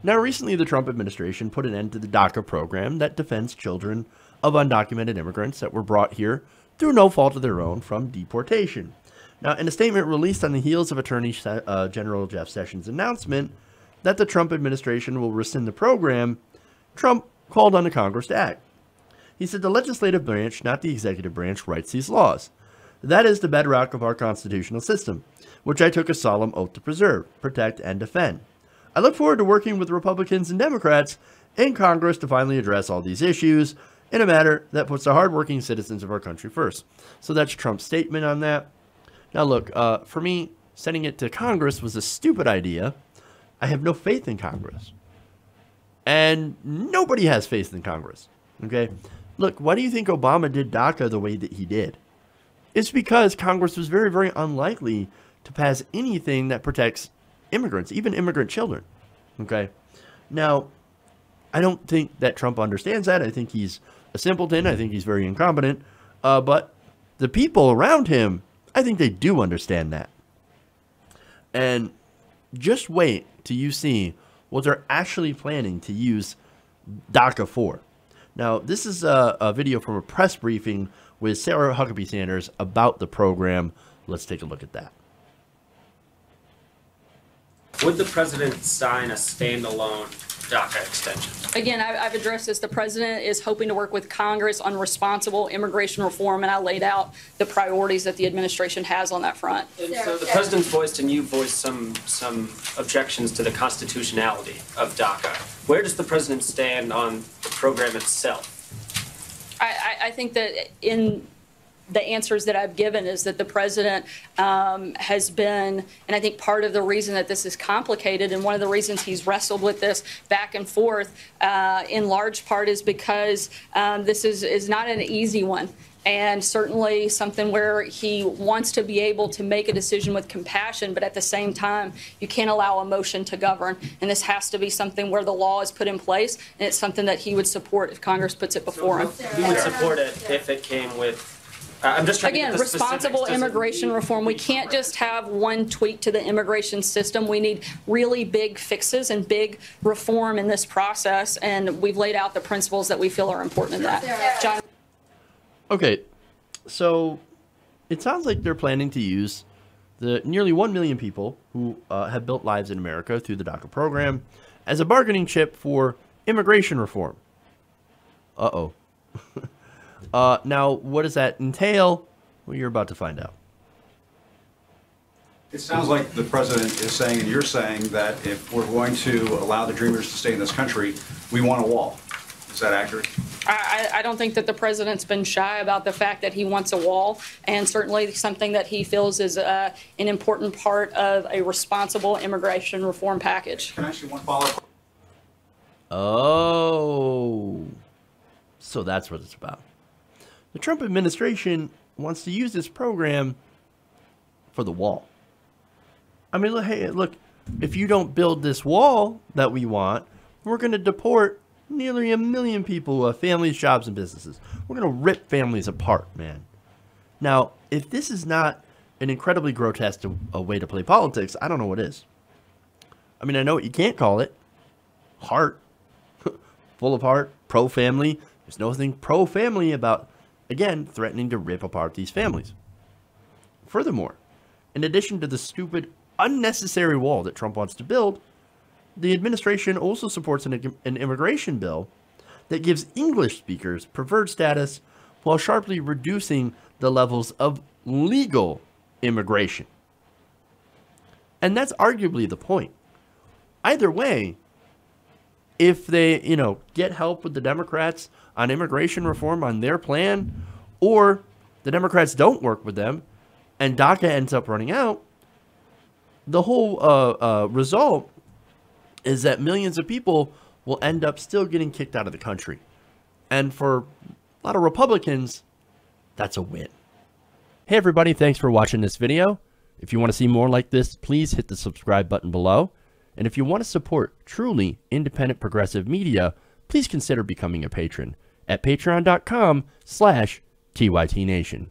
Now, recently, the Trump administration put an end to the DACA program that defends children of undocumented immigrants that were brought here through no fault of their own from deportation. Now, in a statement released on the heels of Attorney General Jeff Sessions' announcement that the Trump administration will rescind the program, Trump called on the Congress to act. He said the legislative branch, not the executive branch, writes these laws. That is the bedrock of our constitutional system, which I took a solemn oath to preserve, protect, and defend. I look forward to working with Republicans and Democrats in Congress to finally address all these issues in a manner that puts the hardworking citizens of our country first. So that's Trump's statement on that. Now look, for me, sending it to Congress was a stupid idea. I have no faith in Congress. And nobody has faith in Congress. Okay? Look, why do you think Obama did DACA the way that he did? It's because Congress was very, very unlikely to pass anything that protects immigrants, even immigrant children. Okay? Now, I don't think that Trump understands that. I think he's a simpleton. I think he's very incompetent. But the people around him, I think they do understand that. And just wait till you see what they're actually planning to use DACA for. Now, this is a video from a press briefing with Sarah Huckabee Sanders about the program. Let's take a look at that. Would the president sign a standalone DACA extension? Again, I've addressed this. The president is hoping to work with Congress on responsible immigration reform, and I laid out the priorities that the administration has on that front. And so the president's voiced and you voiced some objections to the constitutionality of DACA. Where does the president stand on the program itself? I think that in the answers that I've given is that the president has been, and I think part of the reason that this is complicated and one of the reasons he's wrestled with this back and forth in large part is because this is not an easy one. And certainly something where he wants to be able to make a decision with compassion, but at the same time, you can't allow emotion to govern. And this has to be something where the law is put in place, and it's something that he would support if Congress puts it before him. He would support it if it came with, I'm just trying again, to get the responsible immigration reform. We can't just have one tweak to the immigration system. We need really big fixes and big reform in this process, and we've laid out the principles that we feel are important in that. John. Okay, so it sounds like they're planning to use the nearly 1 million people who have built lives in America through the DACA program as a bargaining chip for immigration reform. Uh-oh. Now, what does that entail? Well, you're about to find out. It sounds like the president is saying, and you're saying, that if we're going to allow the Dreamers to stay in this country, we want a wall. Is that accurate? I don't think that the president's been shy about the fact that he wants a wall, and certainly something that he feels is an important part of a responsible immigration reform package. Can I ask you one follow-up? Oh, so that's what it's about. The Trump administration wants to use this program for the wall. I mean, look, hey, look, if you don't build this wall that we want, we're going to deport nearly 1 million people, families, jobs, and businesses. We're going to rip families apart, man. Now, if this is not an incredibly grotesque way to play politics, I don't know what is. I mean, I know what you can't call it. Heart. Full of heart. Pro-family. There's nothing pro-family about, again, threatening to rip apart these families. Furthermore, in addition to the stupid, unnecessary wall that Trump wants to build, the administration also supports an immigration bill that gives English speakers preferred status while sharply reducing the levels of legal immigration. And that's arguably the point. Either way, if they, get help with the Democrats on immigration reform on their plan, or the Democrats don't work with them and DACA ends up running out, the whole result is that millions of people will end up still getting kicked out of the country. And for a lot of Republicans, that's a win. Hey everybody, thanks for watching this video. If you want to see more like this, please hit the subscribe button below. And if you want to support truly independent progressive media, please consider becoming a patron at patreon.com/TYTNation.